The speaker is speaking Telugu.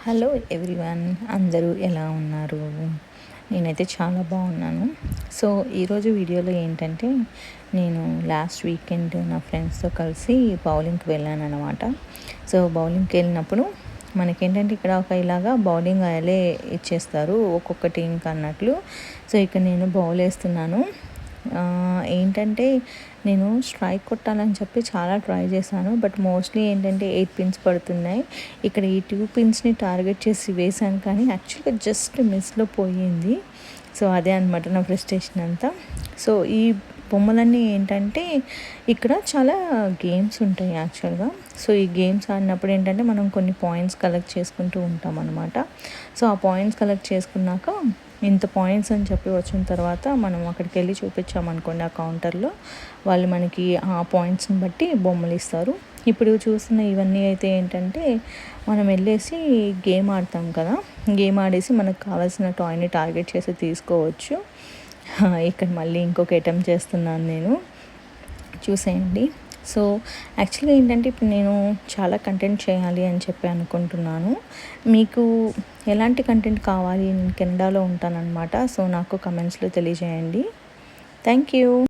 హలో ఎవ్రీవన్, అందరూ ఎలా ఉన్నారు? నేనైతే చాలా బాగున్నాను. సో ఈరోజు వీడియోలో ఏంటంటే, నేను లాస్ట్ వీకెండ్ నా ఫ్రెండ్స్తో కలిసి బౌలింగ్కి వెళ్ళాను అనమాట. సో బౌలింగ్కి వెళ్ళినప్పుడు మనకేంటంటే ఇక్కడ ఒక ఇలాగా బౌలింగ్ అయ్యలే ఇచ్చేస్తారు ఒక్కొక్క టీంకి అన్నట్లు. సో ఇక్కడ నేను బౌల్ వేస్తున్నాను. ఏంటంటే నేను స్ట్రైక్ కొట్టాలని చెప్పి చాలా ట్రై చేశాను. బట్ మోస్ట్లీ ఏంటంటే 8 పిన్స్ పడుతున్నాయి. ఇక్కడ ఈ 2 పిన్స్ని టార్గెట్ చేసి వేశాను, కానీ యాక్చువల్గా జస్ట్ మిస్లో పోయింది. సో అదే అనమాట నా ఫ్రస్ట్రేషన్ అంతా. సో ఈ బొమ్మలన్నీ ఏంటంటే ఇక్కడ చాలా గేమ్స్ ఉంటాయి యాక్చువల్గా. సో ఈ గేమ్స్ ఆడినప్పుడు ఏంటంటే మనం కొన్ని పాయింట్స్ కలెక్ట్ చేసుకుంటూ ఉంటాం అనమాట. సో ఆ పాయింట్స్ కలెక్ట్ చేసుకున్నాక ఇంత పాయింట్స్ అని చెప్పి వచ్చిన తర్వాత మనం అక్కడికి వెళ్ళి చూపించామనుకోండి ఆ కౌంటర్లో, వాళ్ళు మనకి ఆ పాయింట్స్ని బట్టి బొమ్మలు ఇస్తారు. ఇప్పుడు చూస్తున్న ఇవన్నీ అయితే ఏంటంటే మనం వెళ్ళేసి గేమ్ ఆడతాం కదా, గేమ్ ఆడేసి మనకు కావాల్సిన టాయ్ని టార్గెట్ చేసి తీసుకోవచ్చు. ఇక్కడ మళ్ళీ ఇంకొక అటెంప్ట్ చేస్తున్నాను నేను, చూసేయండి. సో యాక్చువల్గా ఏంటంటే ఇప్పుడు నేను చాలా కంటెంట్ చేయాలి అని చెప్పి అనుకుంటున్నాను. మీకు ఎలాంటి కంటెంట్ కావాలి? నేను కెనడాలో ఉంటానన్నమాట. సో నాకు కమెంట్స్లో తెలియజేయండి. Thank you.